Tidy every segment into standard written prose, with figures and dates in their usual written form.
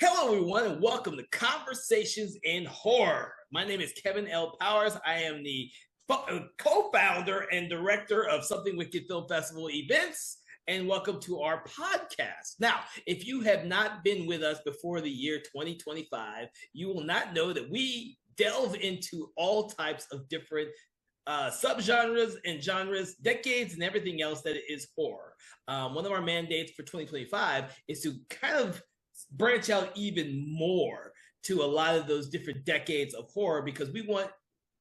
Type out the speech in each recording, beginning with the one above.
Hello, everyone, and welcome to Conversations in Horror. My name is Kevin L. Powers. I am the co-founder and director of Something Wicked Film Festival events, and welcome to our podcast. Now, if you have not been with us before the year 2025, you will not know that we delve into all types of different subgenres and genres, decades, and everything else that is horror. One of our mandates for 2025 is to kind of branch out even more to a lot of those different decades of horror, because we want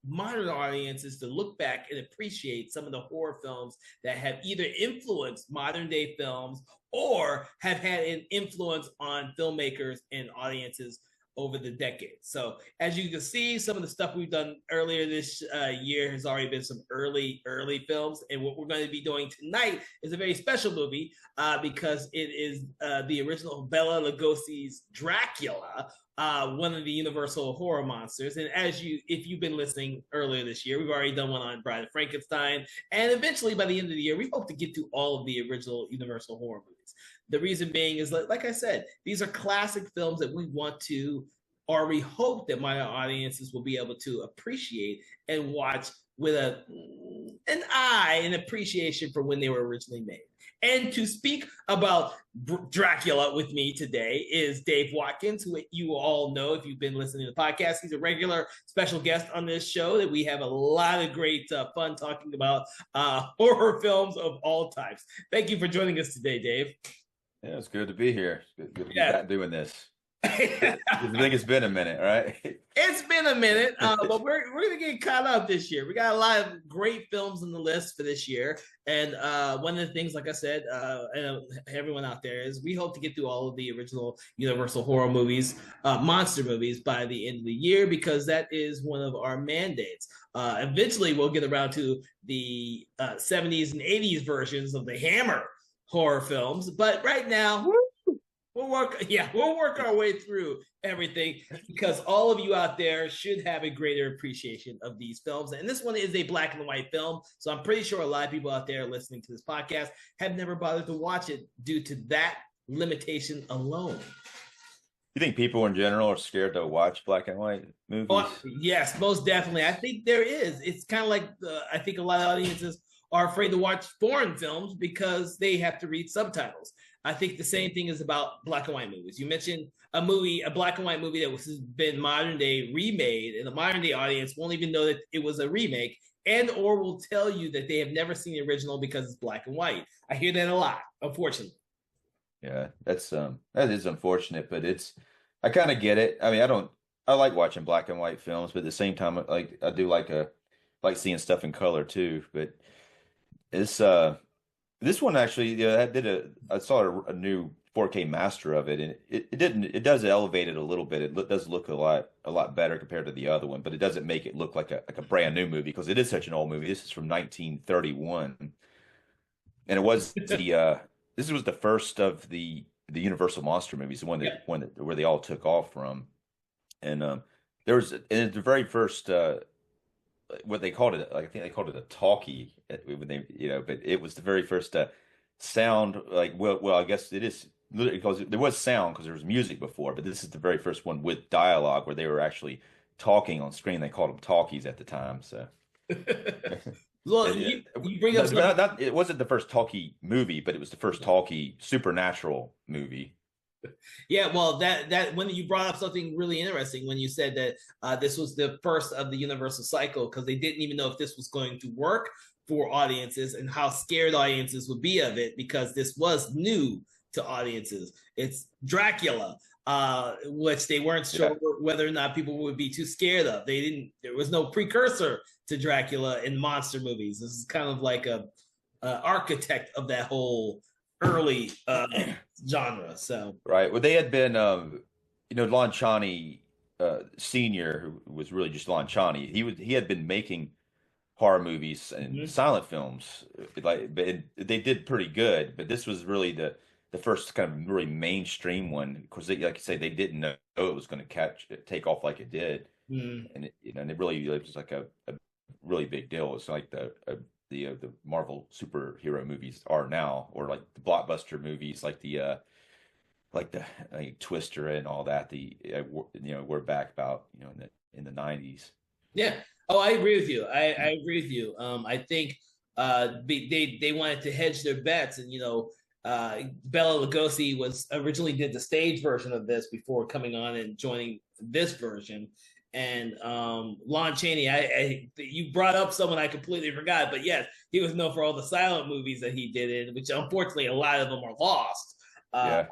modern audiences to look back and appreciate some of the horror films that have either influenced modern day films or have had an influence on filmmakers and audiences over the decades. So as you can see, some of the stuff we've done earlier this year has already been some early films. And what we're going to be doing tonight is a very special movie because it is the original Bela Lugosi's Dracula, one of the Universal horror monsters. And if you've been listening earlier this year, we've already done one on Bride of Frankenstein. And eventually by the end of the year, we hope to get to all of the original Universal horror movies. The reason being is, like I said, these are classic films that we want to, or we hope that my audiences will be able to appreciate and watch with an eye and appreciation for when they were originally made. And to speak about Dracula with me today is Dave Watkins, who you all know if you've been listening to the podcast. He's a regular special guest on this show that we have a lot of great fun talking about horror films of all types. Thank you for joining us today, Dave. Yeah, it's good to be here. Good to be back doing this. I think it's been a minute, right? It's been a minute, but we're going to get caught up this year. We got a lot of great films on the list for this year. And one of the things, like I said, and everyone out there, is we hope to get through all of the original Universal horror movies, monster movies, by the end of the year, because that is one of our mandates. Eventually, we'll get around to the 70s and 80s versions of the Hammer horror films. But right now, we'll work our way through everything, because all of you out there should have a greater appreciation of these films. And this one is a black and white film, so I'm pretty sure a lot of people out there listening to this podcast have never bothered to watch it due to that limitation alone. You think people in general are scared to watch black and white movies? Oh, yes, most definitely. I think there is. It's kind of like I think a lot of audiences are afraid to watch foreign films because they have to read subtitles. I think the same thing is about black and white movies. You mentioned a black and white movie that has been modern day remade, and the modern day audience won't even know that it was a remake, and or will tell you that they have never seen the original because it's black and white. I hear that a lot, unfortunately. Yeah, that is unfortunate, but I kind of get it. I mean, I like watching black and white films, but at the same time, like I do like seeing stuff in color too. But it's this one actually, I saw a new 4K master of it, and it does elevate it a little bit. It does look a lot better compared to the other one, but it doesn't make it look like a brand new movie, because it is such an old movie. This is from 1931, and it was this was the first of the Universal monster movies, the one where they all took off from, and there was in the very first. What they called it, I think they called it a talkie when they, but it was the very first sound, I guess it is, because there was sound because there was music before, but this is the very first one with dialogue where they were actually talking on screen. They called them talkies at the time. So, Well, you bring up it wasn't the first talkie movie, but it was the first talkie supernatural movie. Yeah, well, that when you brought up something really interesting when you said that this was the first of the Universal cycle, because they didn't even know if this was going to work for audiences and how scared audiences would be of it, because this was new to audiences. It's Dracula, which they weren't sure whether or not people would be too scared of. There was no precursor to Dracula in monster movies. This is kind of like a architect of that whole early genre. So right, well, they had been Lon Chaney Senior, who was really just Lon Chaney. He had been making horror movies and silent films, but they did pretty good. But this was really the first kind of really mainstream one, because like you say, they didn't know it was going to take off like it did, and it was like a really big deal. It's like the Marvel superhero movies are now, or like the blockbuster movies, like the like the Twister and all that. We're back about in the 90s. Yeah. Oh, I agree with you. I agree with you. I think they wanted to hedge their bets, and Bela Lugosi was originally did the stage version of this before coming on and joining this version. And Lon Chaney, you brought up someone I completely forgot, but yes, he was known for all the silent movies that he did in, which unfortunately a lot of them are lost. Uh, Yeah.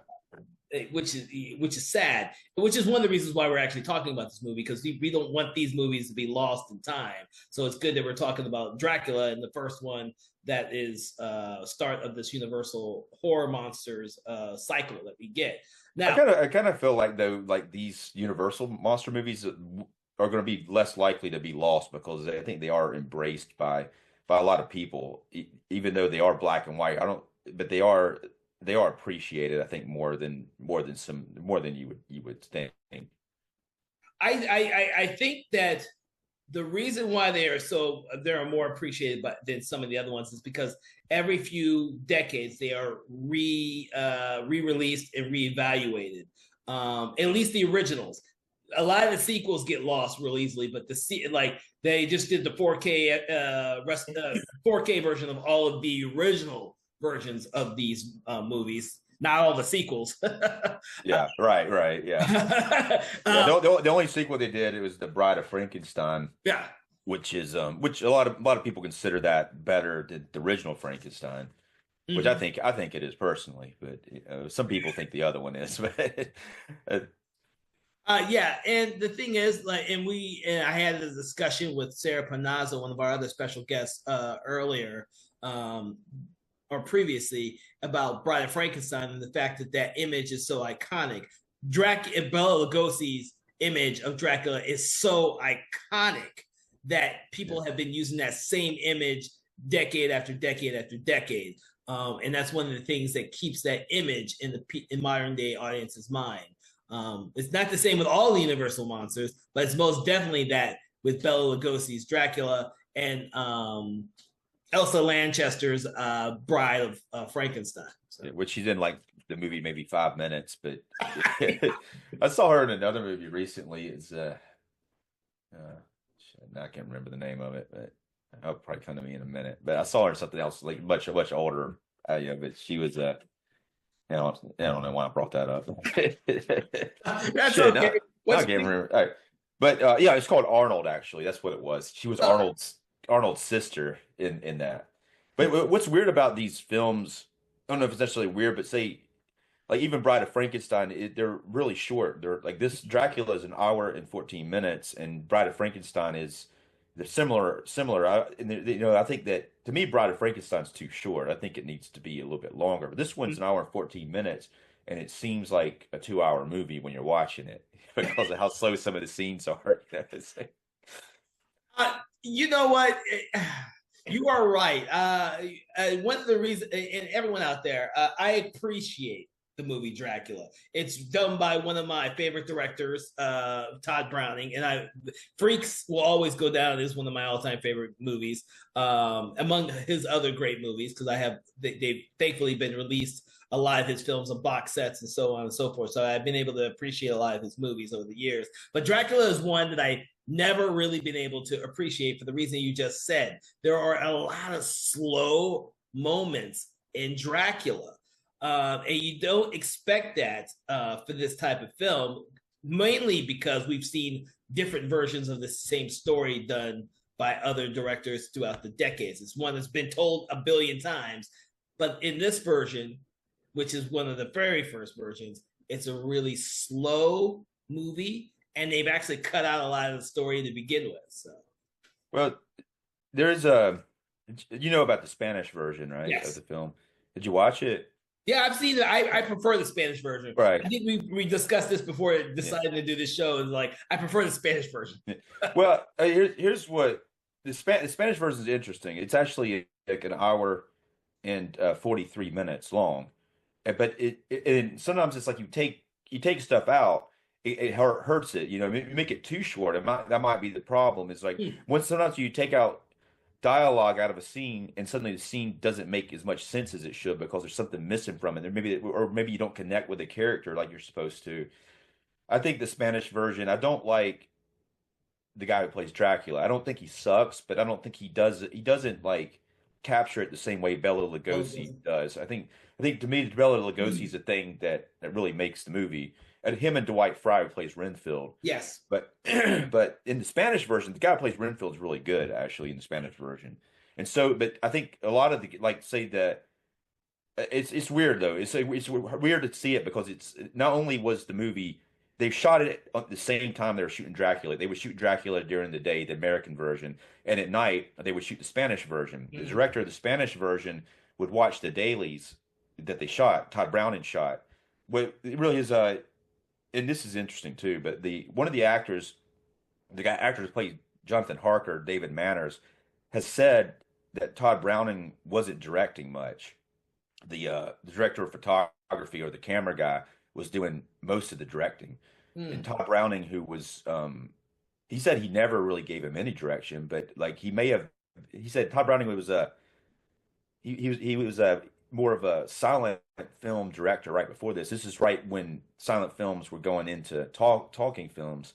which is sad, which is one of the reasons why we're actually talking about this movie, because we don't want these movies to be lost in time. So it's good that we're talking about Dracula and the first one that is start of this Universal horror monsters cycle that we get now. I kind of feel like though, like these Universal monster movies are going to be less likely to be lost because I think they are embraced by a lot of people, even though they are black and white. I don't, but they are appreciated, I think, more than you would think. I think that the reason why they're more appreciated than some of the other ones is because every few decades they are re-released and reevaluated. At least the originals. A lot of the sequels get lost real easily, but like they just did the 4K version of all of the original versions of these movies, not all the sequels. Yeah, right, yeah. Yeah, the only sequel they did, it was The Bride of Frankenstein, yeah. which a lot of people consider that better than the original Frankenstein, which Mhm. I think it is personally, but some people think the other one is. But Yeah, and the thing is, like, and I had a discussion with Sarah Panazzo, one of our other special guests, earlier, um, or previously, about Bride of Frankenstein and the fact that that image is so iconic. Bela Lugosi's image of Dracula is so iconic that people have been using that same image decade after decade after decade. And that's one of the things that keeps that image in modern day audience's mind. It's not the same with all the Universal monsters, but it's most definitely that with Bela Lugosi's Dracula and Elsa Lanchester's Bride of Frankenstein. So. which she's in like the movie maybe 5 minutes, but I saw her in another movie recently. It's I can't remember the name of it, but I'll probably come to me in a minute. But I saw her in something else, like much older. But she was I don't know why I brought that up. That's Shit, okay. I can't remember. All right. But yeah, it's called Arnold. Actually, that's what it was. She was Arnold's sister in that. But what's weird about these films? I don't know if it's necessarily weird, but say like even Bride of Frankenstein, they're really short. They're like this Dracula is an hour and 14 minutes, and Bride of Frankenstein is they're similar. I think that to me, Bride of Frankenstein's too short. I think it needs to be a little bit longer. But this one's an hour and 14 minutes, and it seems like a 2 hour movie when you're watching it because of how slow some of the scenes are. You know what? You are right. One of the reasons, and everyone out there, I appreciate the movie Dracula. It's done by one of my favorite directors, Todd Browning, and Freaks will always go down as one of my all-time favorite movies, among his other great movies, because they've thankfully been released a lot of his films on box sets and so on and so forth. So I've been able to appreciate a lot of his movies over the years. But Dracula is one that I never really been able to appreciate for the reason you just said. There are a lot of slow moments in Dracula. And you don't expect that for this type of film, mainly because we've seen different versions of the same story done by other directors throughout the decades. It's one that's been told a billion times, but in this version, which is one of the very first versions, it's a really slow movie, and they've actually cut out a lot of the story to begin with. So, Well, there's about the Spanish version, right, of yes. the film. Did you watch it? Yeah, I've seen it. I prefer the Spanish version. Right. I think we discussed this before deciding to do this show. Is like I prefer the Spanish version. Well, here's what the Spanish version is interesting. It's actually like an hour and 43 minutes long, but and sometimes it's like you take stuff out, it hurts it. You make it too short. That might be the problem. It's like Hmm. when sometimes you take out dialogue out of a scene, and suddenly the scene doesn't make as much sense as it should because there's something missing from it. Or maybe you don't connect with the character like you're supposed to. I think the Spanish version, I don't like the guy who plays Dracula. I don't think he sucks, but I don't think he doesn't like capture it the same way Bela Well, Lugosi does. I think to me Bela Lugosi is the thing that really makes the movie. And him and Dwight Frye who plays Renfield. yes. But but in the Spanish version, the guy who plays Renfield is really good actually in the Spanish version. And so, but I think a lot of the like say that it's weird though. It's weird to see it because it's not only was the movie they shot it at the same time they were shooting Dracula. They would shoot Dracula during the day, the American version, and at night they would shoot the Spanish version. The Mhm. director of the Spanish version would watch the dailies that they shot, Todd Browning shot. What it really is and this is interesting too, but the one of the actors, the guy actor who plays Jonathan Harker, David Manners, has said that Todd Browning wasn't directing much. The director of photography or the camera guy was doing most of the directing. And Mm. Todd Browning, who was he said he never really gave him any direction, but like he may have he said Todd Browning was a he was a more of a silent film director right before this. This is right when silent films were going into talking films.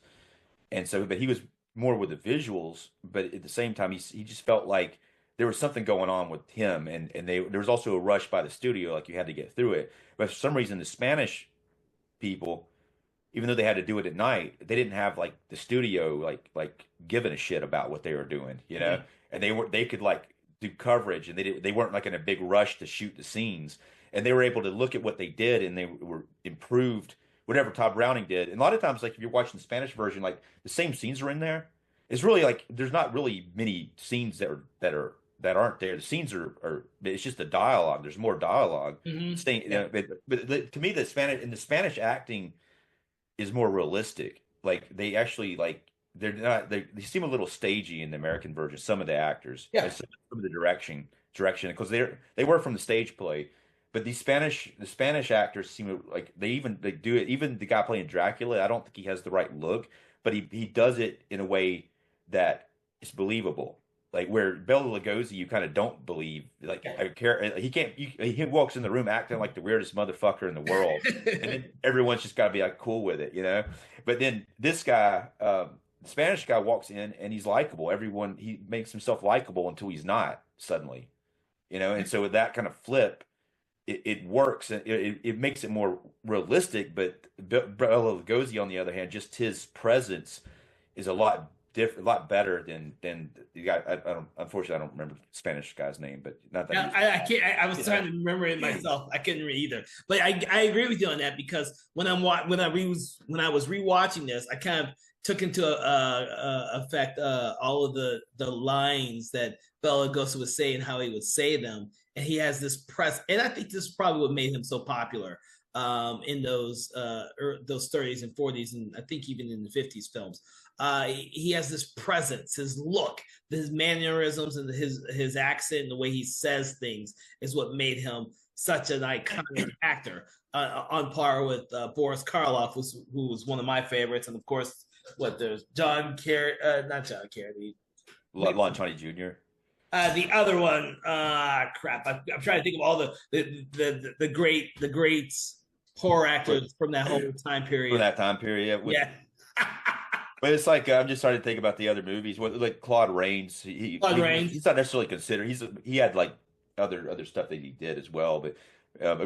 And so, but he was more with the visuals, but at the same time, he just felt like there was something going on with him, and there was also a rush by the studio, like you had to get through it. But for some reason, the Spanish people, even though they had to do it at night, they didn't have like the studio like giving a shit about what they were doing, you know? Mhm. And they could like do coverage, and they weren't like in a big rush to shoot the scenes, and they were able to look at what they did, and they were improved whatever Todd Browning did. And a lot of times, like if you're watching the Spanish version, like the same scenes are in there. It's really like there's not really many scenes that aren't there. The scenes are it's just the dialogue. There's more dialogue. Mhm. Staying, you Yeah. know, but to me, the Spanish acting is more realistic. Like they actually like they seem a little stagey in the American version. Some of the actors Yeah. and some of the direction because they were from the stage play, but the Spanish actors seem like they do it. Even the guy playing Dracula, I don't think he has the right look, but he does it in a way that is believable. Like where Bela Lugosi, you kind of don't believe. Like Yeah. I care, he can't. He walks in the room acting like the weirdest motherfucker in the world, and then everyone's just got to be like cool with it, you know. But then this guy, the Spanish guy, walks in and he's likable. Everyone he makes himself likable until he's not suddenly, you know. And so with that kind of flip, it works and it makes it more realistic. But Bela Lugosi, on the other hand, just his presence is a lot different, a lot better than the guy. I don't, unfortunately, I don't remember the Spanish guy's name, but not that he Yeah, was, I can't. I was you trying know. to remember it myself. I couldn't read either. But I agree with you on that because when I was rewatching this, I kind of took into effect all of the lines that Bela Lugosi was saying, how he would say them, and he has this press. And I think this is probably what made him so popular in those 30s and 40s, and I think even in the 50s films. He has this presence, his look, his mannerisms, and his accent and the way he says things is what made him such an iconic actor. On par with Boris Karloff, who was one of my favorites, and of course, what there's John Kerry, not John Kerry, Lon Chaney Jr. the other one. Crap, I'm trying to think of all the great horror But actors from that whole time from period. that time period, with Yeah, but it's like I'm just starting to think about the other movies. What like Claude Rains, Claude Rains. he's not necessarily considered. He had like other stuff that he did as well, but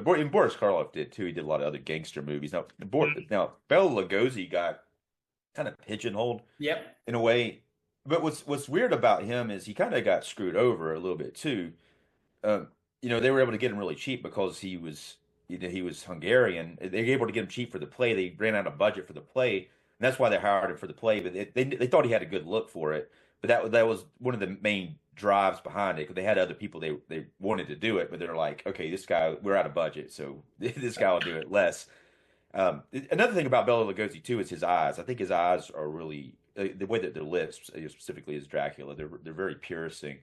Boris Karloff did too. He did a lot of other gangster movies. Now Bela Lugosi got kind of pigeonholed Yep. in a way. But what's weird about him is he kind of got screwed over a little bit too. Um, they were able to get him really cheap because he was Hungarian. They were able to get him cheap for the play. They ran out of budget for the play, and that's why they hired him for the play. But they thought he had a good look for it. But that was one of the main drives behind it because they had other people they wanted to do it, but they're like, okay, this guy we're out of budget, so this guy will do it less. Another thing about Bela Lugosi too is his eyes. I think his eyes are really the way that their lips, specifically as Dracula, they're very piercing.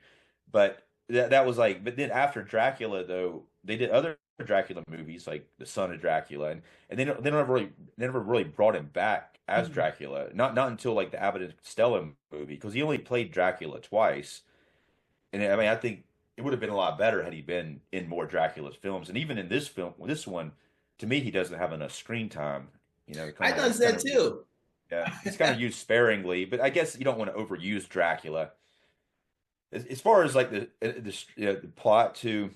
But that was like, but then after Dracula though, they did other Dracula movies like The Son of Dracula, and they never really brought him back as Mhm. Dracula. Not until like the Abbott and Costello movie because he only played Dracula twice. and I mean, I think it would have been a lot better had he been in more Dracula's films. And even in this film, this one, to me, he doesn't have enough screen time. I noticed that too. Yeah, he's kind of used sparingly, but I guess you don't want to overuse Dracula. As far as like the plot too,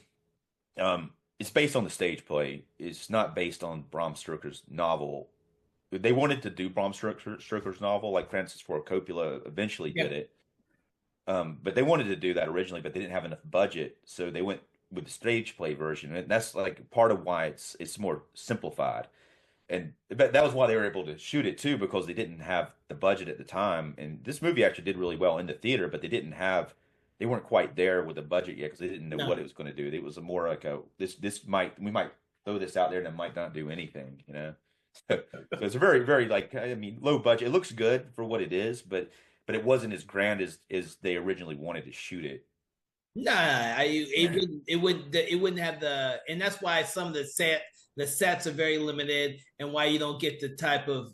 it's based on the stage play. It's not based on Bram Stoker's novel. They wanted to do Stoker's novel, like Francis Ford Coppola eventually Yeah. did it. But they wanted to do that originally, but they didn't have enough budget, so they went with the stage play version, and that's like part of why it's more simplified. And but that was why they were able to shoot it too, because they didn't have the budget at the time. And this movie actually did really well in the theater, but they weren't quite there with the budget yet because they didn't know No. what it was going to do. It was a more like we might throw this out there and it might not do anything, you know. So it's a very, very like I mean low budget. It looks good for what it is, but it wasn't as grand as they originally wanted to shoot it. Nah, it wouldn't have the, and that's why some of the sets are very limited, and why you don't get the type of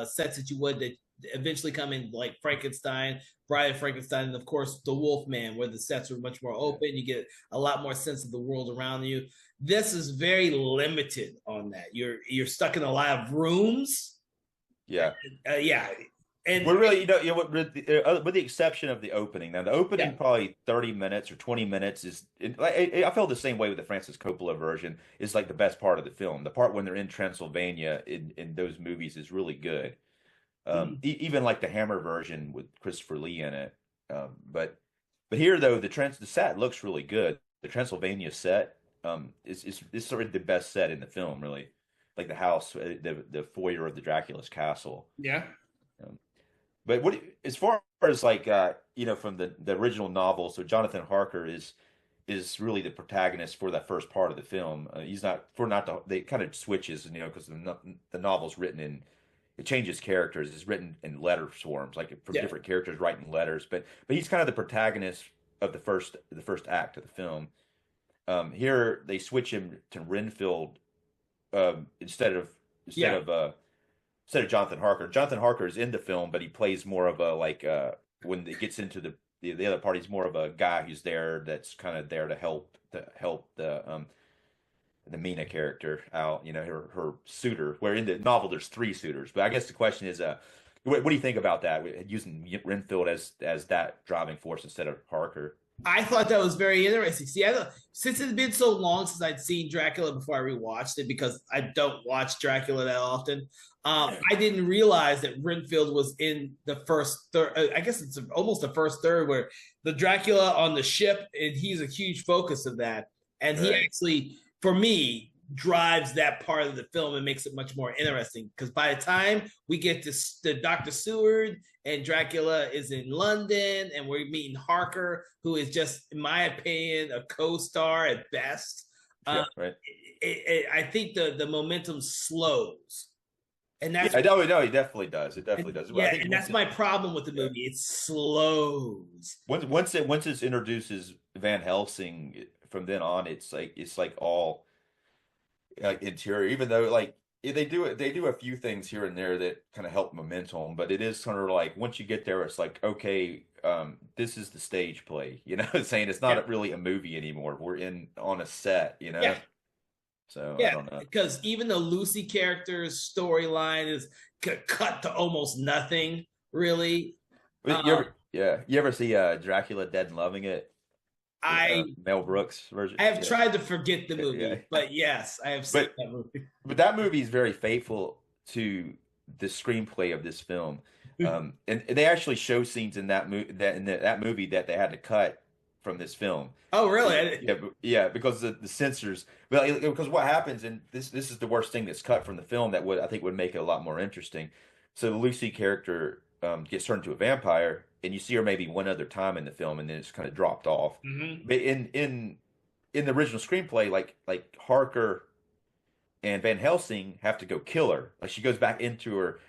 sets that you would that eventually come in like Frankenstein, Bride of Frankenstein, and of course the Wolfman, where the sets are much more Yeah. open. You get a lot more sense of the world around you. This is very limited on that. You're stuck in a lot of rooms. Yeah. Yeah, and We're really, with the exception of the opening. Now, the yeah, opening probably 30 minutes or 20 minutes I feel the same way with the Francis Coppola version is like the best part of the film. The part when they're in Transylvania in those movies is really good. Even like the Hammer version with Christopher Lee in it. But here though, the set looks really good. The Transylvania set is sort of the best set in the film, really. Like the house, the foyer of the Dracula's castle. yeah, Um, but as far as like from the original novel, so Jonathan Harker is really the protagonist for that first part of the film. He's not for not the they kind of switches, because the novel's written in it changes characters. It's written in letter forms, like from yeah, different characters writing letters. But he's kind of the protagonist of the first act of the film. Here they switch him to Renfield instead of instead yeah. of uh, instead of Jonathan Harker. Jonathan Harker is in the film, but he plays more of a like when it gets into the other part, he's more of a guy who's there that's kind of there to help the Mina character out, her suitor. Where in the novel there's three suitors. But I guess the question is, what do you think about that? Using Renfield as that driving force instead of Harker? I thought that was very interesting. See, since it's been so long since I'd seen Dracula before I rewatched it, because I don't watch Dracula that often, I didn't realize that Renfield was in the first third. I guess it's almost the first third where the Dracula on the ship, and he's a huge focus of that. And he Right. actually, for me, drives that part of the film and makes it much more interesting. Because by the time we get to the Dr. Seward and Dracula is in London, and we're meeting Harker, who is just, in my opinion, a co-star at best. Yeah. Uh, Right. I think the momentum slows, and that's Yeah. No, he definitely does. It definitely does. I yeah, think and that's my problem with the yeah. movie. It slows. Once it introduces Van Helsing, from then on, it's like all like interior. Even though like they do a few things here and there that kind of help momentum, but it is kind of like once you get there, it's like okay, this is the stage play. Saying it's Yeah, not really a movie anymore. We're in on a set. yeah, So I yeah. don't know. Because even the Lucy character's storyline is cut to almost nothing, really. But Um, you ever see Dracula Dead and Loving It, I Mel Brooks version? I have Yeah, tried to forget the yeah. movie, but yes, I have seen But that movie. But that movie is very faithful to the screenplay of this film. And they actually show scenes in that movie that they had to cut from this film. Oh, So really? yeah, because the censors. Well, because what happens, and this is the worst thing that's cut from the film that I think would make it a lot more interesting. So the Lucy character gets turned into a vampire, and you see her maybe one other time in the film, and then it's kind of dropped off. Hmm. But in the original screenplay, like Harker and Van Helsing have to go kill her. Like she goes back into her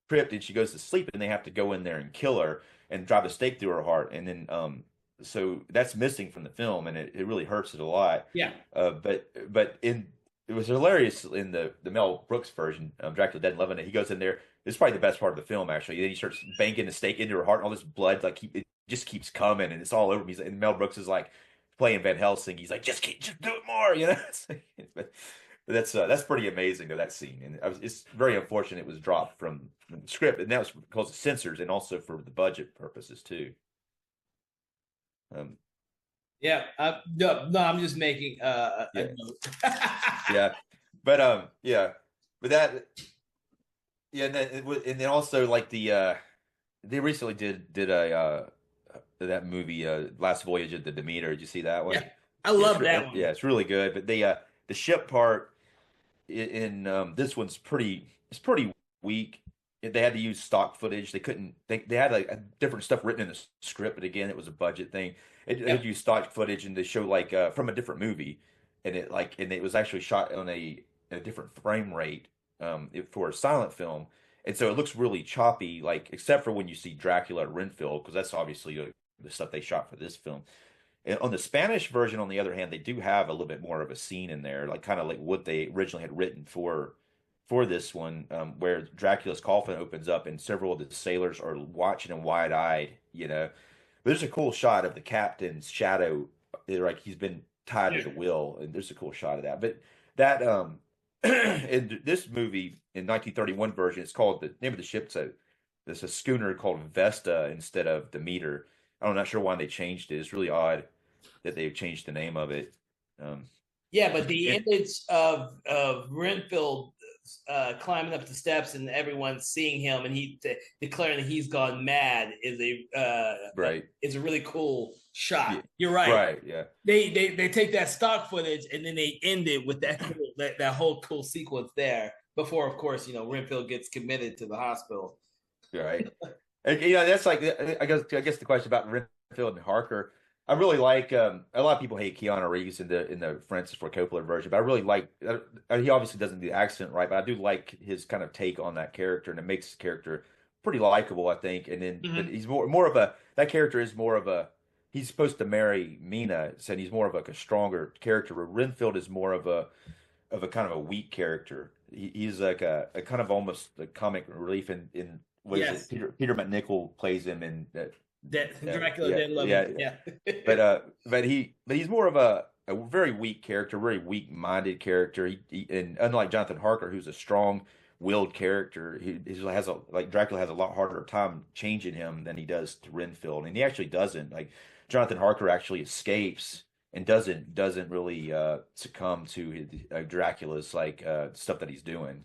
crypt and she goes to sleep, and they have to go in there and kill her and drive a stake through her heart. And then so that's missing from the film, and it really hurts it a lot. Yeah, But it was hilarious in the Mel Brooks version, Dracula Dead and Loving It. He goes in there. It's probably the best part of the film, actually. Then he starts banking the stake into her heart, and all this blood, like it just keeps coming and it's all over me. And Mel Brooks is like playing Van Helsing. He's like, just do it more, you know. But that's pretty amazing to that scene, and it's very unfortunate it was dropped from the script, and that was because of censors and also for the budget purposes too. Um, Yeah, no, I'm just making a yeah, note. yeah, yeah, but that, yeah, and then also like they recently did a that movie Last Voyage of the Demeter. Did you see that Yeah, one? I Yeah, love that one. yeah, it's really good. But the ship part in this one's it's pretty weak. They had to use stock footage. They couldn't. They had a different stuff written in the script, but again, it was a budget thing. They had Yep. used stock footage and they show like from a different movie, and it was actually shot on a different frame rate for a silent film, and so it looks really choppy. Like except for when you see Dracula at Renfield, because that's obviously the stuff they shot for this film. And on the Spanish version, on the other hand, they do have a little bit more of a scene in there, like kind of like what they originally had written for this one, where Dracula's coffin opens up and several of the sailors are watching him wide-eyed. There's a cool shot of the captain's shadow, like he's been tied to Yeah. the wheel, and there's a cool shot of that. But that in this movie in 1931 version, it's called the name of the ship's there's a schooner called Vesta instead of Demeter. I'm not sure why they changed it. It's really odd that they've changed the name of it. Um, Yeah, but the it, image of Renfield climbing up the steps and everyone seeing him and he declaring that he's gone mad right. is a really cool shot. Yeah. You're right. Right. Yeah. They take that stock footage and then they end it with that whole cool sequence there before, of course, Renfield gets committed to the hospital. Right. And, that's like I guess the question about Renfield and Harker. I really like a lot of people hate Keanu Reeves in the Francis Ford Coppola version, but I really like he obviously doesn't do the accent right, but I do like his kind of take on that character, and it makes his character pretty likable, I think. And then but Mm-hmm. he's more of a that character is more of a he's supposed to marry Mina, so he's more of like a stronger character. Where Renfield is more of a kind of a weak character. He's like a kind of almost a comic relief in what is it? Yes, Peter McNichol plays him in that Dracula yeah, didn't love him. yeah. Yeah. But he's more of a very weak character, very weak-minded character. And unlike Jonathan Harker, who's a strong-willed character, he has like Dracula has a lot harder time changing him than he does to Renfield, and he actually doesn't. Like Jonathan Harker actually escapes and doesn't really succumb to Dracula's like stuff that he's doing.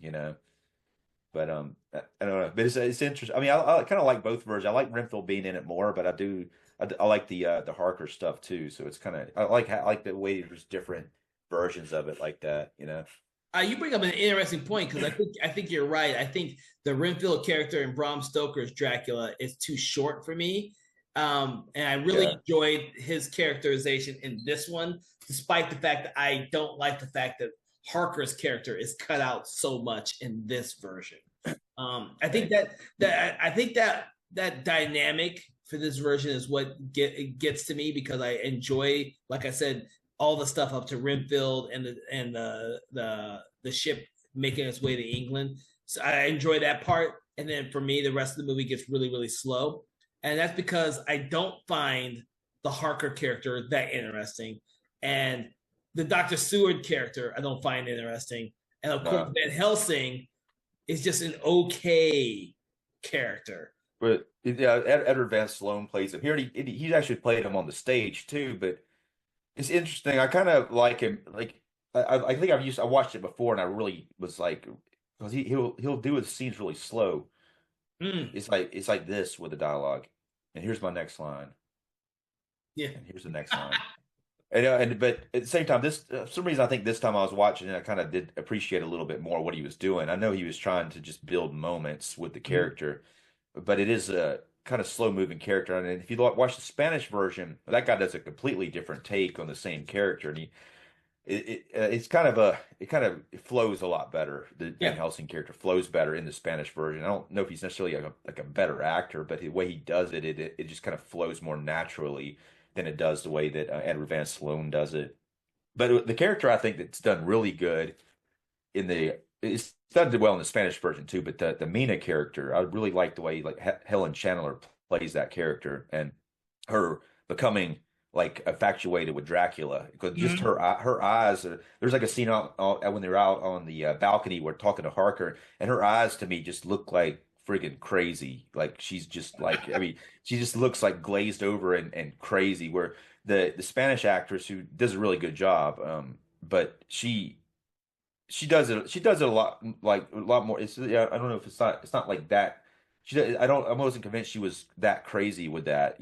But I don't know. But it's interesting. I mean, I kind of like both versions. I like Renfield being in it more, but I like the Harker stuff too. So it's kind of I like the way there's different versions of it like that. You bring up an interesting point because I think you're right. I think the Renfield character in Bram Stoker's Dracula is too short for me, and I really Yeah. enjoyed his characterization in this one, despite the fact that I don't like the fact that Harker's character is cut out so much in this version. I think Right. that dynamic for this version is what gets to me because I enjoy, like I said, all the stuff up to Renfield and the ship making its way to England. So I enjoy that part. And then for me, the rest of the movie gets really, really slow. And that's because I don't find the Harker character that interesting. And the Dr. Seward character, I don't find interesting. And of course, No. Van Helsing is just an okay character. But yeah, Edward Van Sloan plays him here. He's actually played him on the stage too. But it's interesting. I kind of like him. Like I think I watched it before, and I really was like, because he'll do his scenes really slow. Mm, It's like this with the dialogue, and here's my next line, yeah. and here's the next line. And but at the same time, this for some reason I think this time I was watching it, I kind of did appreciate a little bit more what he was doing. I know he was trying to just build moments with the Mm, character, but it is a kind of slow moving character. And if you watch the Spanish version, that guy does a completely different take on the same character, and it's kind of it kind of flows a lot better. The Van yeah. Helsing character flows better in the Spanish version. I don't know if he's necessarily like a better actor, but the way he does it just kind of flows more naturally than it does the way that Edward Van Sloan does it. But the character I think that's done really good it's done well in the Spanish version too. But the Mina character, I really like the way like Helen Chandler plays that character, and her becoming like infatuated with Dracula because just Mhm. her eyes. There's like a scene when they're out on the balcony, we're talking to Harker, and her eyes to me just look like friggin' crazy. Like she's just like, I mean, she just looks like glazed over and crazy. Where the Spanish actress who does a really good job, but she does it a lot, like a lot more. It's, yeah, I don't know if it's not like that. I wasn't convinced she was that crazy with that,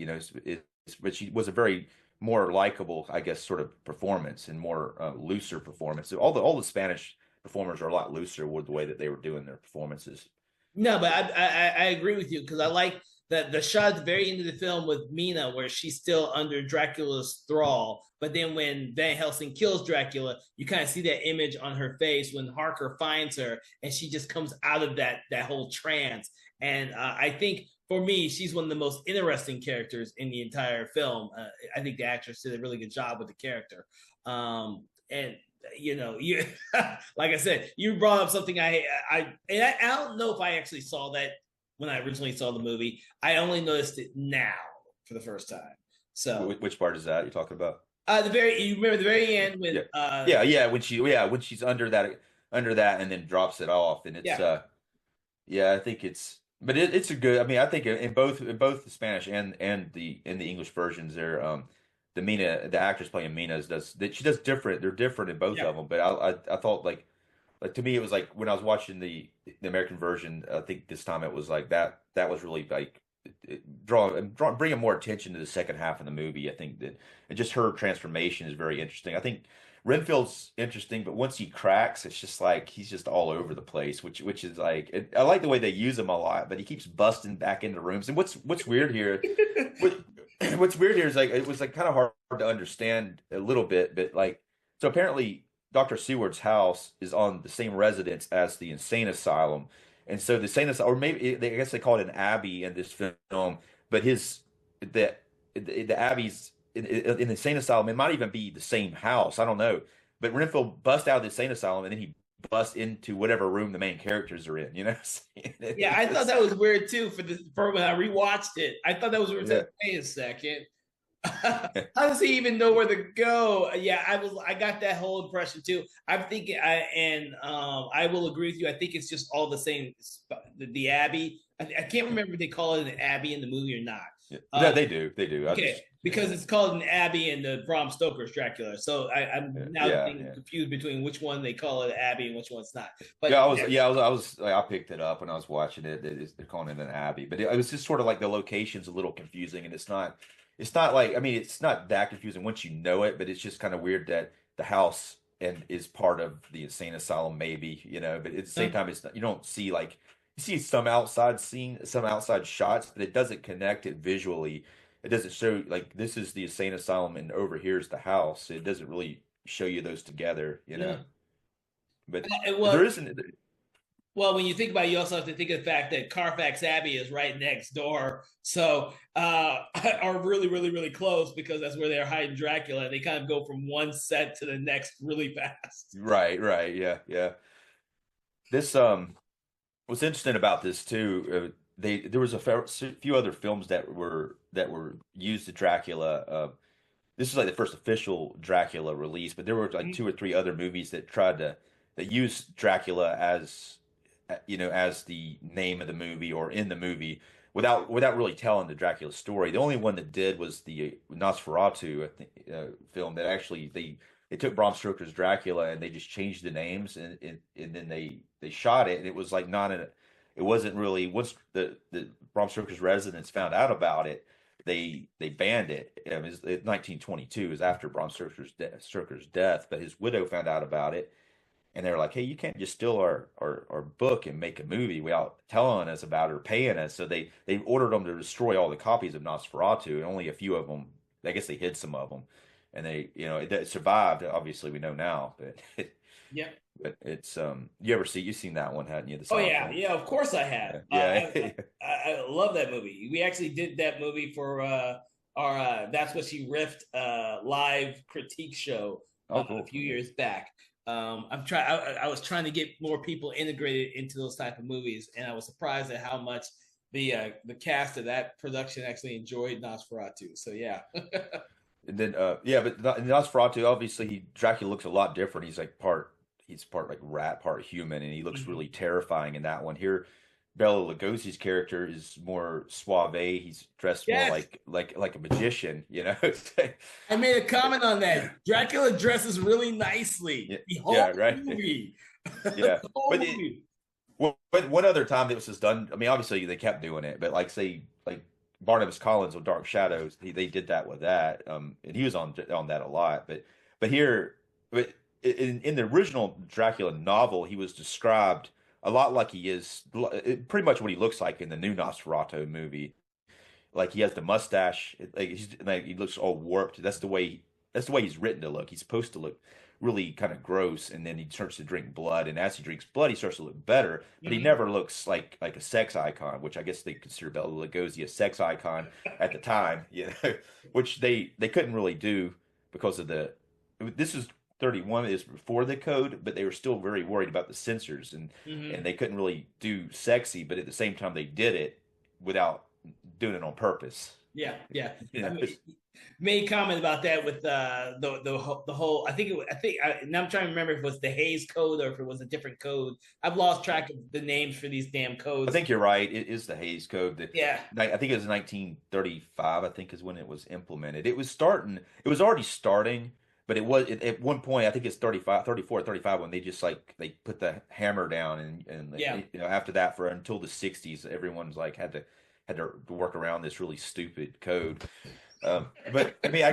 but she was a very more likable, I guess, sort of performance and more looser performance. All the Spanish performers are a lot looser with the way that they were doing their performances. No, but I agree with you because I like the shot at the very end of the film with Mina where she's still under Dracula's thrall. But then when Van Helsing kills Dracula, you kind of see that image on her face when Harker finds her, and she just comes out of that whole trance. And I think for me, she's one of the most interesting characters in the entire film. I think the actress did a really good job with the character. And you like I said, you brought up something I don't know if I actually saw that when I originally saw the movie. I only noticed it now for the first time. So Which part is that you're talking about? the very you remember the very end when Yeah, yeah. When she's under that and then drops it off, and it's yeah. yeah, I think but it's a good. I mean, I think in both the Spanish and the in the English versions, the actress playing Mina does that. She does different. They're different in both Yeah. of them. But I thought like to me it was like when I was watching the American version. I think this time it was like that was really like bringing more attention to the second half of the movie. I think that and just her transformation is very interesting. I think Renfield's interesting, but once he cracks, it's just like he's just all over the place, which is like I like the way they use him a lot, but he keeps busting back into rooms. And what's weird here, what, what's weird here is like it was like kind of hard to understand a little bit, but like so apparently Dr. Seward's house is on the same residence as the insane asylum, and so the insane asylum, or maybe I guess they call it an abbey in this film, but the the abbey's in the insane asylum. It might even be the same house. I don't know. But Renfield busts out of the insane asylum and then he busts into whatever room the main characters are in. You know, Yeah, it's I thought just that was weird too for when I rewatched it. I thought that was weird. yeah. Wait a second. How does he even know where to go? Yeah, I got that whole impression too. I'm thinking I will agree with you. I think it's just all the same. The Abbey. I can't remember if they call it an Abbey in the movie or not. Yeah. No, Uh, they do. They do. I okay, just because it's called an Abbey in the Bram Stoker's Dracula. So I'm now yeah, getting yeah. confused between which one they call it Abbey and which one's not. Yeah, But I was like, I picked it up when I was watching it. They're calling it an abbey, but it was just sort of like the location's a little confusing, and it's not like I mean, it's not that confusing once you know it, but it's just kind of weird that the house and is part of the insane asylum, maybe, but at the same time, it's not, you don't see like you see some outside shots, but it doesn't connect it visually. It doesn't show like this is the insane asylum and over here's the house. It doesn't really show you those together. yeah, But well, there isn't. well, when you think about it, you also have to think of the fact that Carfax Abbey is right next door. So, are really, really, really close because that's where they're hiding Dracula. They kind of go from one set to the next really fast. Right, right, yeah, yeah. This what's interesting about this too, there was few other films that were used to Dracula. This is like the first official Dracula release, but there were like two or three other movies that used Dracula as the name of the movie or in the movie without really telling the Dracula story. The only one that did was the Nosferatu, I think, film that actually they took Bram Stoker's Dracula and they just changed the names and then they shot it and it was like not in it wasn't really once the Bram Stoker's residents found out about it they banned it. It was 1922 it was after Bram Stoker's death, but his widow found out about it and they're like, "Hey, you can't just steal our book and make a movie without telling us about it or paying us." So they ordered them to destroy all the copies of Nosferatu, and only a few of them. I guess they hid some of them, and it survived. Obviously, we know now, but Yeah. but it's you've seen that one, hadn't you? The Oh silent yeah, film. yeah. Of course I have. Yeah, yeah. I love that movie. We actually did that movie for our That's What She Riffed live critique show Oh, a cool. few years back. I was trying to get more people integrated into those type of movies, and I was surprised at how much the cast of that production actually enjoyed Nosferatu. So yeah. And then yeah, but Nosferatu, obviously Dracula looks a lot different. He's part like rat, part human, and he looks really terrifying in that one. Here, Bela Lugosi's character is more suave. He's dressed more Yes, like a magician, you know. I made a comment on that. Dracula dresses really nicely. Yeah, The yeah, whole right. movie. Yeah, The whole but movie. one other time this was done, I mean, obviously they kept doing it, but like say like Barnabas Collins with Dark Shadows, they did that with that, and he was on that a lot. But here, but in the original Dracula novel, he was described a lot like he is, pretty much what he looks like in the new Nosferatu movie. Like he has the mustache, like he looks all warped. That's the way he's written to look. He's supposed to look really kind of gross, and then he starts to drink blood, and as he drinks blood, he starts to look better. But he Mhm. never looks like a sex icon, which I guess they consider Bela Lugosi a sex icon at the time, you know, which they couldn't really do because of the. This is 31 is before the code, but they were still very worried about the censors, and Mhm. they couldn't really do sexy, but at the same time they did it without doing it on purpose. Yeah, yeah. You I know, mean, made comment about that with the whole. I think now I'm trying to remember if it was the Hayes Code or if it was a different code. I've lost track of the names for these damn I codes. think you're right. It is the Hayes Code. Yeah, I think it was 1935. I think is when it was implemented. It was starting. It was already starting, but at one point. I think it's 35, 34, 35 when they just like they put the hammer down, and yeah. after that for until the 60s, everyone's like had to work around this really stupid code. But I mean,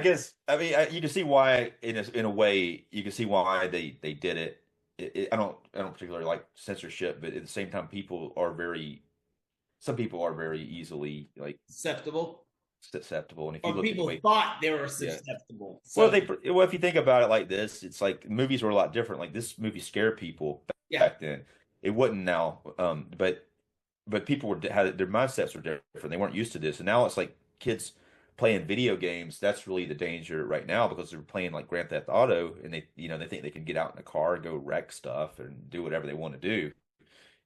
you can see why in a way you can see why they did it. I don't particularly like censorship, but at the same time, some people are very easily like Susceptible, susceptible. And if you or look at the people way, thought they were yeah, susceptible. well, So if you think about it like this, it's like movies were a lot different. Like this movie scared people yeah. back then. It wouldn't now. But people had their mindsets were different. They weren't used to this, and now it's like kids playing video games. That's really the danger right now because they're playing like Grand Theft Auto, and they think they can get out in a car and go wreck stuff and do whatever they want to do.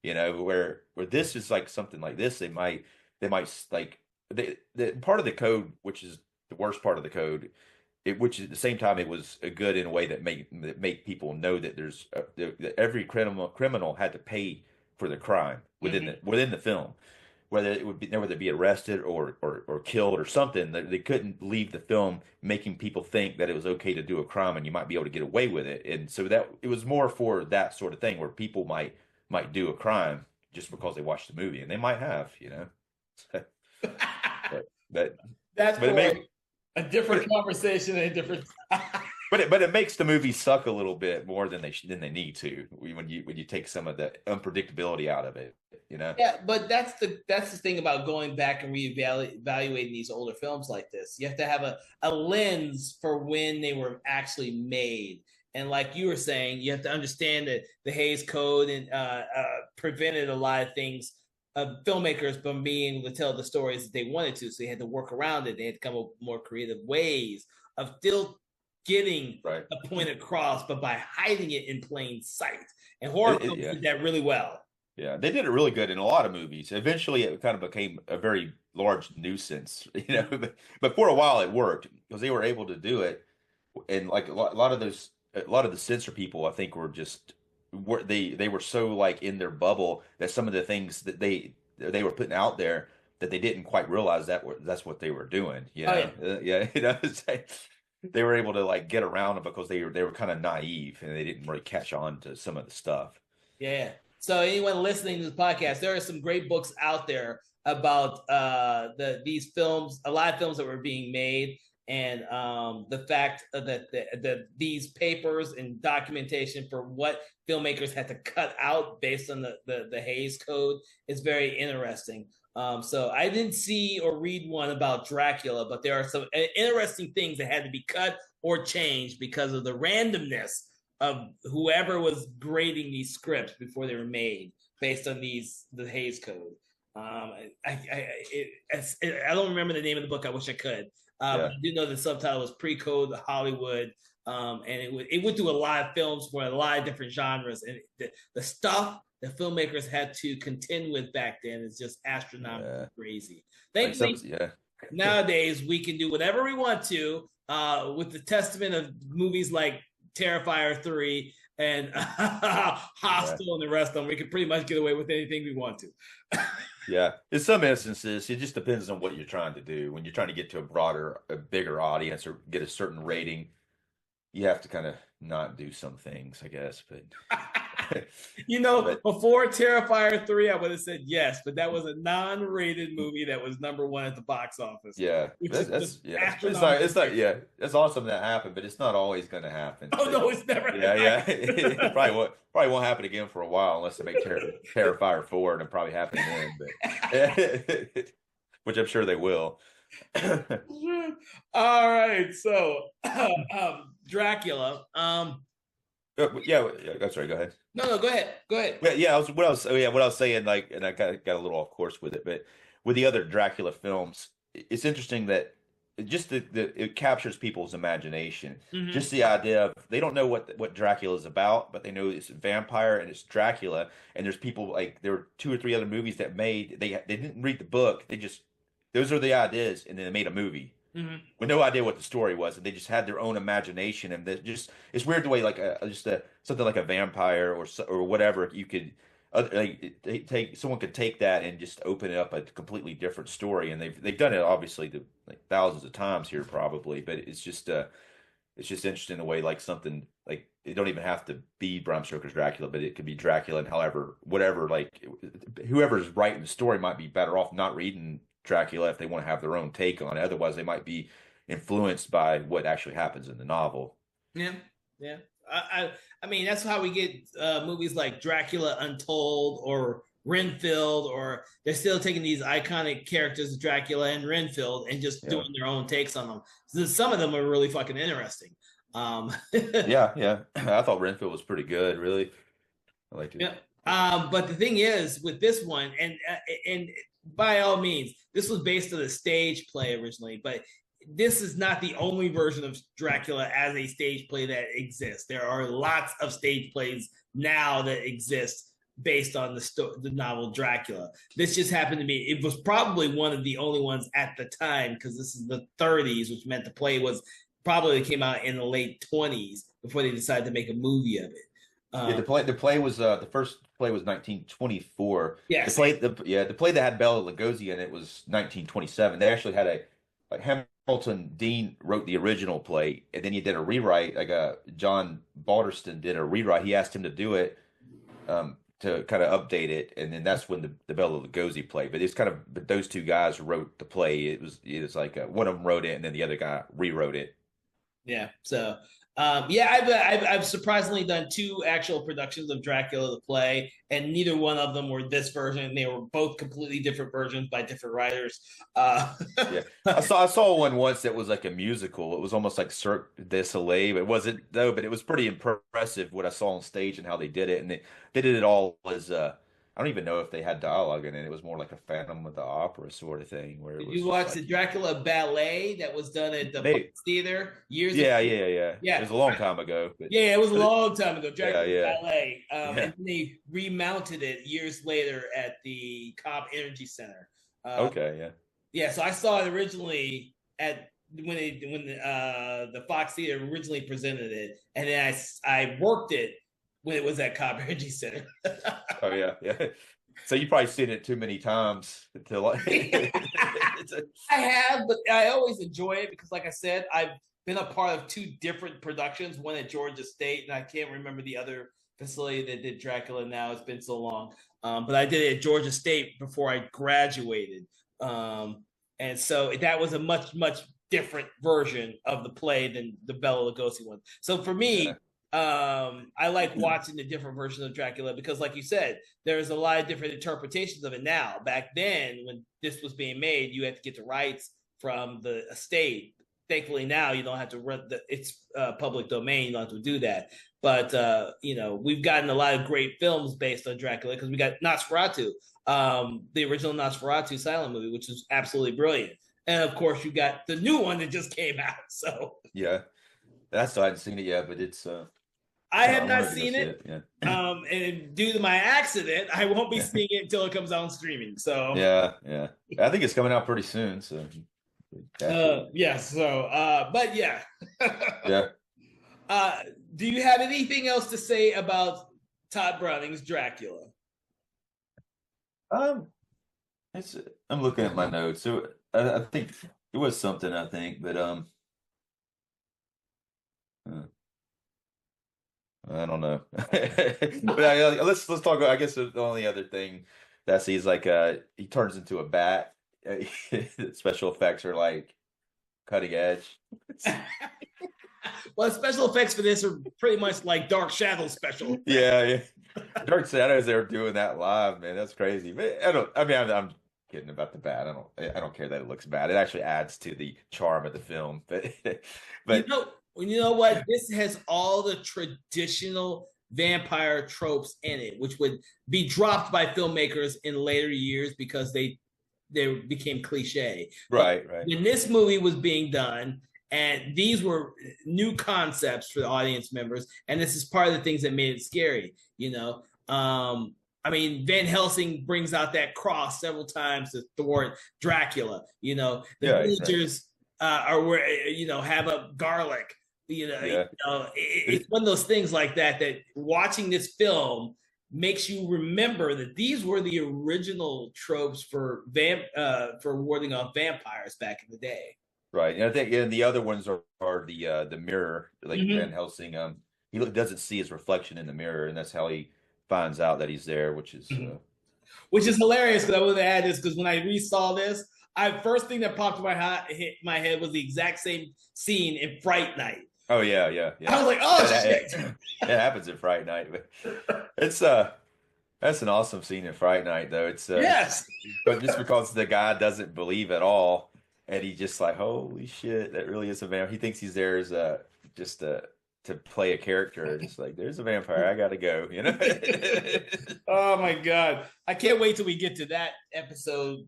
Where this is like something like this, they might like the part of the code, which is the worst part of the code, which at the same time it was a good in a way that make people know that that every criminal had to pay for the crime Mhm. within the film, whether they be arrested or killed or something. They couldn't leave the film making people think that it was okay to do a crime and you might be able to get away with it. And so that it was more for that sort of thing where people might do a crime just because they watched the movie, and they might have, but That's but it for make a but different it, conversation and a different. but it makes the movie suck a little bit more than they need to when you take some of the unpredictability out of it, you know. Yeah, but that's the thing about going back and evaluating these older films like this. You have to have a lens for when they were actually made. And like you were saying, you have to understand that the Hayes Code and prevented a lot of things, filmmakers from being able to tell the stories that they wanted to. So they had to work around it. They had to come up with more creative ways of still getting Right. a point across, but by hiding it in plain sight. And horror films Yeah. did that really well. Yeah, they did it really good in a lot of movies. Eventually, it kind of became a very large nuisance, you know. But for a while, it worked because they were able to do it. And like a lot of the censor people, I think, they were so like in their bubble that some of the things that they were putting out there that they didn't quite realize that's what they were doing. Oh yeah. Yeah, they were able to like get around it because they were kind of naive and they didn't really catch on to some of the stuff. Yeah. So anyone listening to this podcast, there are some great books out there about these films, a lot of films that were being made, and the fact that these papers and documentation for what filmmakers had to cut out based on the Hayes Code is very interesting. So I didn't see or read one about Dracula, but there are some interesting things that had to be cut or changed because of the randomness of whoever was grading these scripts before they were made based on the Hayes Code. I don't remember the name of the book. I wish I could. But Yeah. I do know the subtitle was Pre-Code Hollywood, and it went through a lot of films for a lot of different genres, and the stuff that filmmakers had to contend with back then is just astronomically crazy. Like Thankfully, yeah. nowadays we can do whatever we want to with the testament of movies like Terrifier 3 and Hostel and the rest of them. We can pretty much get away with anything we want to. Yeah. In some instances, it just depends on what you're trying to do. When you're trying to get to a bigger audience or get a certain rating, you have to kind of not do some things, I guess. But before Terrifier 3, I would have said yes, but that was a non-rated movie that was #1 at the box office. Yeah, that's it's not it's awesome that happened, but it's not always going to happen. Oh no, it's never. It probably won't happen again for a while unless they make Terrifier 4, and it'll probably happen again. But which I'm sure they will. All right, so Dracula. Yeah, I'm sorry. Go ahead. No, go ahead. Go ahead. What I was saying, like, and I got a little off course with it, but with the other Dracula films, it's interesting that it captures people's imagination. Mm-hmm. Just the idea of they don't know what Dracula is about, but they know it's a vampire and it's Dracula. And there's people like there were 2 or 3 other movies that they didn't read the book. Those are the ideas, and then they made a movie. Mm-hmm. With no idea what the story was, and they just had their own imagination, and it's weird the way like something like a vampire or whatever you could someone could take that and just open it up a completely different story, and they've done it obviously like thousands of times here probably, but it's just interesting the way like something like it don't even have to be Bram Stoker's Dracula, but it could be Dracula, and whatever like whoever's writing the story might be better off not reading Dracula if they want to have their own take on it. Otherwise, they might be influenced by what actually happens in the novel. Yeah. I mean, that's how we get movies like Dracula Untold or Renfield, or they're still taking these iconic characters, Dracula and Renfield, and just doing their own takes on them. So some of them are really fucking interesting. Yeah. I thought Renfield was pretty good, really. I liked it. Yeah. But the thing is, with this one, and by all means, this was based on a stage play originally, but this is not the only version of Dracula as a stage play that exists. There are lots of stage plays now that exist based on the novel Dracula. This just happened to be, it was probably one of the only ones at the time, because this is the 30s, which meant the play was probably came out in the late 20s before they decided to make a movie of it. The play was the first play was 1924. Yes. The play that had Bela Lugosi in it was 1927. They actually had Hamilton Dean wrote the original play, and then he did a rewrite. Like John Balderston did a rewrite. He asked him to do it to kind of update it, and then that's when the Bela Lugosi play. But but those 2 guys wrote the play. It was like one of them wrote it, and then the other guy rewrote it. Yeah. So. I've surprisingly done 2 actual productions of Dracula the play, and neither one of them were this version. They were both completely different versions by different writers. Yeah, I saw one once that was like a musical. It was almost like Cirque du Soleil. It wasn't though, but it was pretty impressive what I saw on stage and how they did it. And they did it all as I don't even know if they had dialogue in it. It was more like a Phantom of the Opera sort of thing. Where Did you watch the Dracula ballet that was done at the Fox Theater years ago? Yeah. It was a long time ago. It was a long time ago. Dracula ballet. And they remounted it years later at the Cobb Energy Center. Yeah, so I saw it originally when the Fox Theater originally presented it, and then I worked it when it was at Cobb Energy Center. Oh yeah. So you probably seen it too many times to like. I have, but I always enjoy it because, like I said, I've been a part of 2 different productions. One at Georgia State, and I can't remember the other facility that did Dracula now. It's been so long, but I did it at Georgia State before I graduated, and so that was a much different version of the play than the Bela Lugosi one. So for me. I like watching the different versions of Dracula because, like you said, there's a lot of different interpretations of it now. Back then, when this was being made, you had to get the rights from the estate. Thankfully, now you don't have to run it's public domain. You don't have to do that. But we've gotten a lot of great films based on Dracula because we got Nosferatu, the original Nosferatu silent movie, which is absolutely brilliant. And of course, you got the new one that just came out. So yeah, I still hadn't seen it yet, but it's I Oh, have I not wanted to go seen see it. it. Yeah. And due to my accident, I won't be seeing it until it comes out on streaming. So, Yeah, yeah. I think it's coming out pretty soon, so catch it. yeah. So, but yeah. Yeah. uh, do you have anything else to say about Todd Browning's Dracula? Um, it's I'm looking at my notes. So I think it was something I think, but uh, I don't know. But let's talk about, I guess the only other thing that I see is like he turns into a bat. Special effects are like cutting edge. Well, special effects for this are pretty much like Dark Shadow special effects. Yeah, yeah. Dark Shadows, they were doing that live, man. That's crazy. But I mean, I'm kidding about the bat. I don't care that it looks bad. It actually adds to the charm of the film. But You but know, you know what? This has all the traditional vampire tropes in it, which would be dropped by filmmakers in later years because they became cliche. But right, right. when this movie was being done, and these were new concepts for the audience members, and this is part of the things that made it scary. I mean, Van Helsing brings out that cross several times to thwart Dracula. The Yeah, right. villagers are where have a garlic. Yeah. It's one of those things like that watching this film makes you remember that these were the original tropes for warding off vampires back in the day. Right. And I think the other ones are the mirror, like Van Mm-hmm. Helsing. Doesn't see his reflection in the mirror, and that's how he finds out that he's there, which is Mm-hmm. Which is hilarious because I would add this because when I resaw this, first thing that popped in my head was the exact same scene in Fright Night. oh yeah, yeah, I yeah. was like, oh It, shit. it happens in Fright Night, but it's that's an awesome scene in Fright Night though. It's Yes. but just because the guy doesn't believe at all, and he just like, holy shit, that really is a vampire. He thinks he's there as just to play a character. Just like, there's a vampire, I gotta go, you know? Oh my god. I can't wait till we get to that episode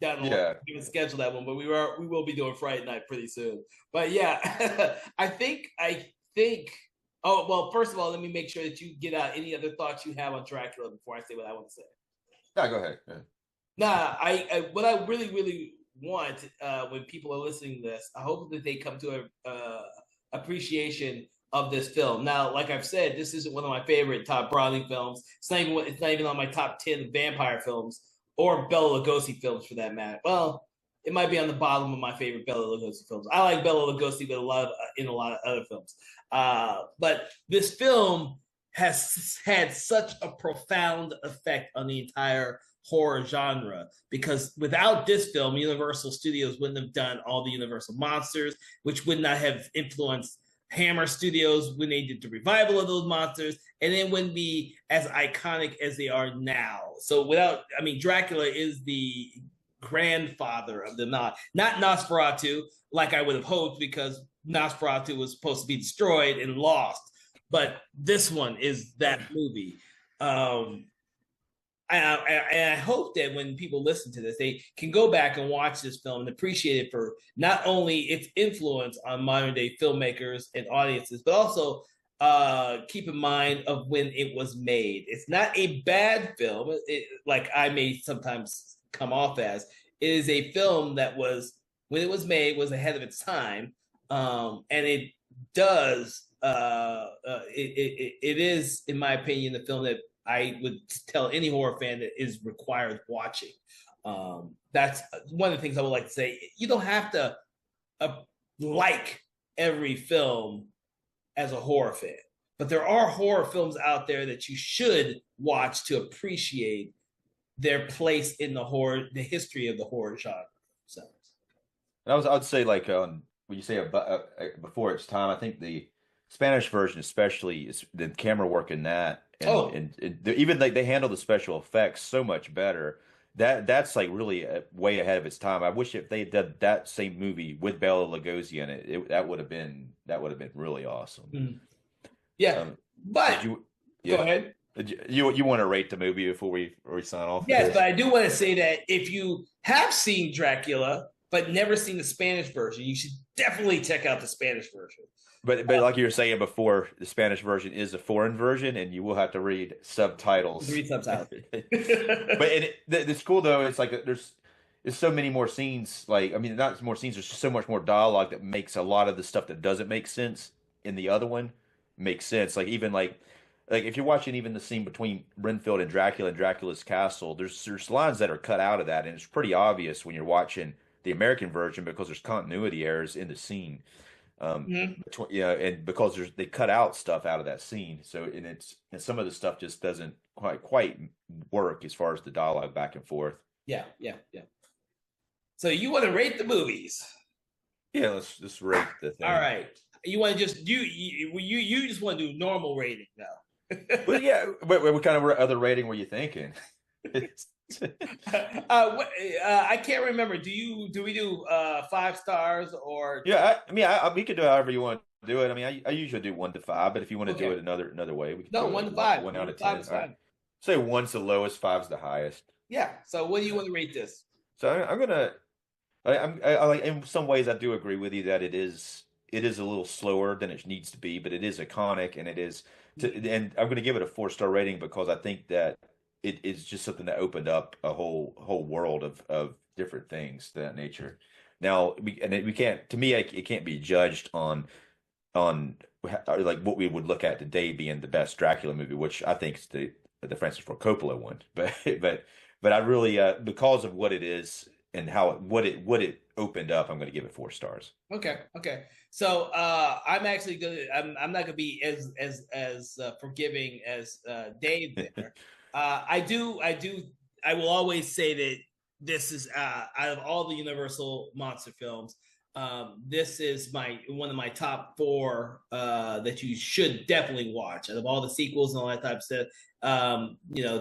down the line. Yeah. We can schedule that one, but we will be doing Friday night pretty soon. But yeah, I think oh well, first of all, let me make sure that you get out any other thoughts you have on Dracula before I say what I want to say. No, go ahead. Nah, what I really, really want when people are listening to this, I hope that they come to a appreciation of this film. Now, like I've said, this isn't one of my favorite Todd Browning films. It's not even on my top 10 vampire films or Bela Lugosi films for that matter. Well, it might be on the bottom of my favorite Bela Lugosi films. I like Bela Lugosi, but in a lot of other films. But this film has had such a profound effect on the entire horror genre because without this film, Universal Studios wouldn't have done all the Universal monsters, which would not have influenced Hammer Studios when they did the revival of those monsters, and it wouldn't be as iconic as they are now. So Dracula is the grandfather of them, not Nosferatu, like I would have hoped, because Nosferatu was supposed to be destroyed and lost, but this one is that movie. I hope that when people listen to this, they can go back and watch this film and appreciate it for not only its influence on modern day filmmakers and audiences, but also keep in mind of when it was made. It's not a bad film, like I may sometimes come off as. It is a film that was, when it was made, was ahead of its time, and it does. It is, in my opinion, the film that I would tell any horror fan that is required watching. That's one of the things I would like to say. You don't have to like every film as a horror fan, but there are horror films out there that you should watch to appreciate their place in the history of the horror genre. So, I would say like when you say before its time, I think the Spanish version especially is the camera work in that. And even like they handle the special effects so much better. That's like really way ahead of its time. I wish if they did that same movie with Bela Lugosi in it, that would have been really awesome. Mm-hmm. Yeah, but go ahead. You want to rate the movie before we sign off? Yes, but I do want to say that if you have seen Dracula but never seen the Spanish version, you should definitely check out the Spanish version. but like you were saying before, the Spanish version is a foreign version, and you will have to read subtitles. Read subtitles. It's cool though. It's like there's so many more scenes. Like I mean, not more scenes. There's just so much more dialogue that makes a lot of the stuff that doesn't make sense in the other one make sense. Like even like if you're watching even the scene between Renfield and Dracula's castle, there's lines that are cut out of that, and it's pretty obvious when you're watching the American version because there's continuity errors in the scene. Mhm. Yeah, and because they cut out stuff out of that scene, so and some of the stuff just doesn't quite work as far as the dialogue back and forth. Yeah, yeah, yeah. So you want to rate the movies? Yeah, let's just rate the All thing. right. You want to just you just want to do normal rating now. But yeah, what kind of other rating were you thinking? I can't remember. Do we do 5 stars or Yeah, I mean, we could do however you want to do it. I mean, I usually do 1 to 5, but if you want to do okay? it another way, we could No, do one it to like five. one One out to of five 10. is All right. fine. Say one's the lowest, five's the highest. Yeah. So what do you want to rate this? So I'm gonna. I like in some ways I do agree with you that it is a little slower than it needs to be, but it is iconic and and I'm going to give it a 4-star rating because I think that it is just something that opened up a whole world of different things to that nature. Now we can't to me it can't be judged on like what we would look at today being the best Dracula movie, which I think is the Francis Ford Coppola one. But I really because of what it is and how what it opened up, I'm going to give it 4 stars. Okay, okay. So I'm actually gonna I'm not gonna be as forgiving as Dave there. I will always say that this is out of all the Universal monster films, this is one of my top 4 that you should definitely watch out of all the sequels and all that type of stuff.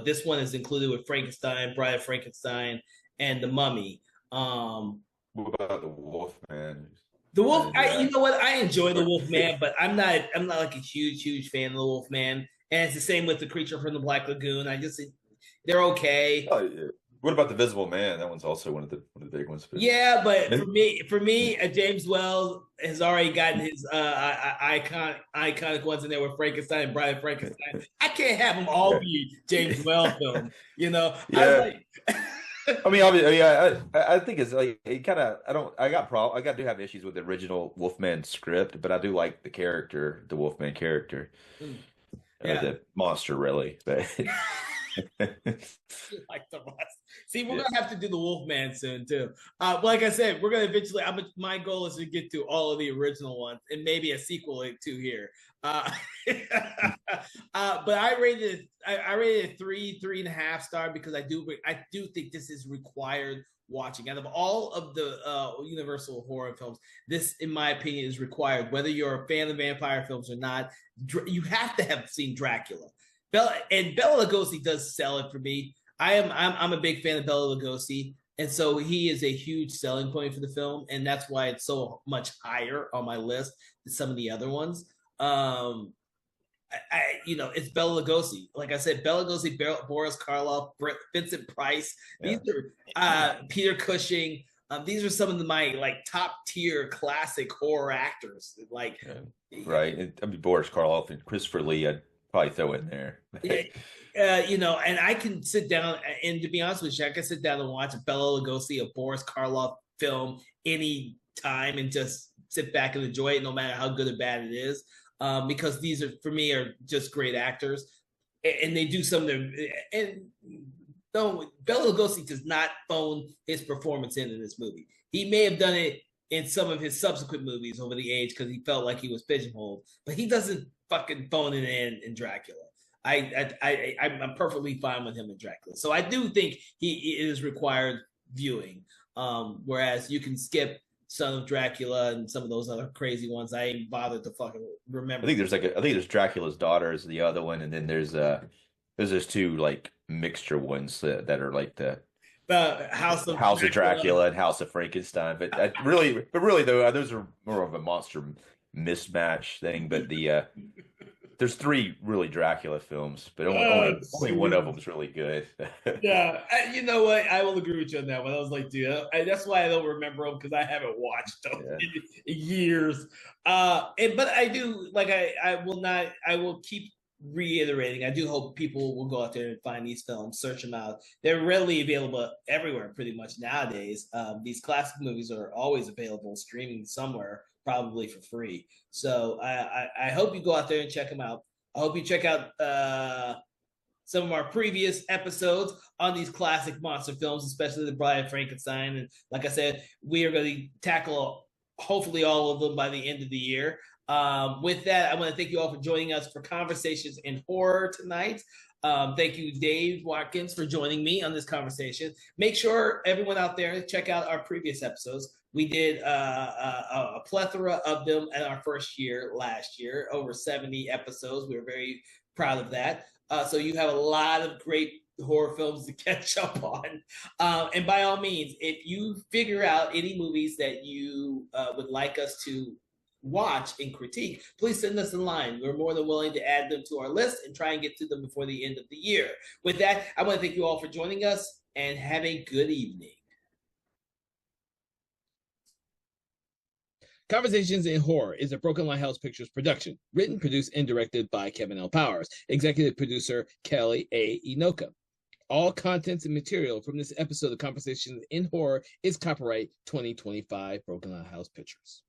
This one is included with Frankenstein, Bride of Frankenstein, and The Mummy. Um, What about the Wolfman? the Ran Wolf, into you that. know what? I enjoy the Wolf Man, but I'm not like a huge fan of the Wolf Man. And it's the same with the Creature from the Black Lagoon. They're okay. Oh, yeah. What about the Visible Man? That one's also one of the big ones. But Yeah, but for and, me, James Wells has already gotten his iconic ones in there with Frankenstein and Bride of Frankenstein. I can't have them all yeah, be James Wells films. I was yeah. like, I mean, obviously, yeah. I think it's like it kind of. I don't. I got to have issues with the original Wolfman script, but I do like the character, the Wolfman character, yeah. the monster, really. But Like the rest. See, we're yeah. gonna have to do the Wolfman soon too. Like I said, we're gonna eventually. My goal is to get to all of the original ones and maybe a sequel to here. Uh, but I rated it 3.5 star because I do think this is required watching. Out of all of the Universal horror films, this, in my opinion, is required. Whether you're a fan of vampire films or not, you have to have seen Dracula. Bela Lugosi does sell it for me. I'm a big fan of Bela Lugosi, and so he is a huge selling point for the film, and that's why it's so much higher on my list than some of the other ones. It's Bela Lugosi. Like I said, Bela Lugosi, Boris Karloff, Vincent Price. These Yeah. are Peter Cushing. These are some of my like top tier classic horror actors. Like, Yeah. Right. I mean, Boris Karloff and Christopher Lee, I'd probably throw in there. and I can sit down and, to be honest with you, I can sit down and watch a Bela Lugosi, a Boris Karloff film any time and just sit back and enjoy it, no matter how good or bad it is. Because these are, for me, are just great actors, and they do some of their. And no, Bela Lugosi does not phone his performance in this movie. He may have done it in some of his subsequent movies over the age because he felt like he was pigeonholed, but he doesn't fucking phone it in Dracula. I'm perfectly fine with him in Dracula. So I do think he is required viewing. Whereas you can skip Son of Dracula and some of those other crazy ones. I ain't bothered to fucking remember. I think there's Dracula's Daughter is the other one, and then there's 2 like mixture ones that are like the House of Dracula and House of Frankenstein. But really though, those are more of a monster mismatch thing. But there's three really Dracula films, but only one of Shoot. them's really good. Yeah, you know what? I will agree with you on that one. I was like, dude, that's why I don't remember them because I haven't watched them Yeah. in years. But I do like I will not. I will keep reiterating. I do hope people will go out there and find these films, search them out. They're readily available everywhere, pretty much nowadays. These classic movies are always available streaming somewhere, probably for free. So I hope you go out there and check them out. I hope you check out some of our previous episodes on these classic monster films, especially the Bride of Frankenstein. And like I said, we are going to tackle hopefully all of them by the end of the year. With that, I want to thank you all for joining us for Conversations in Horror tonight. Thank you, Dave Watkins, for joining me on this conversation. Make sure everyone out there check out our previous episodes. We did a plethora of them in our first year last year, over 70 episodes. We were very proud of that. So you have a lot of great horror films to catch up on. And by all means, if you figure out any movies that you would like us to watch and critique, please send us a line. We're more than willing to add them to our list and try and get to them before the end of the year. With that, I want to thank you all for joining us and have a good evening. Conversations in Horror is a Broken Lighthouse Pictures production, written, produced, and directed by Kevin L. Powers, executive producer Kelly A. Inoka. All contents and material from this episode of Conversations in Horror is copyright 2025 Broken Lighthouse Pictures.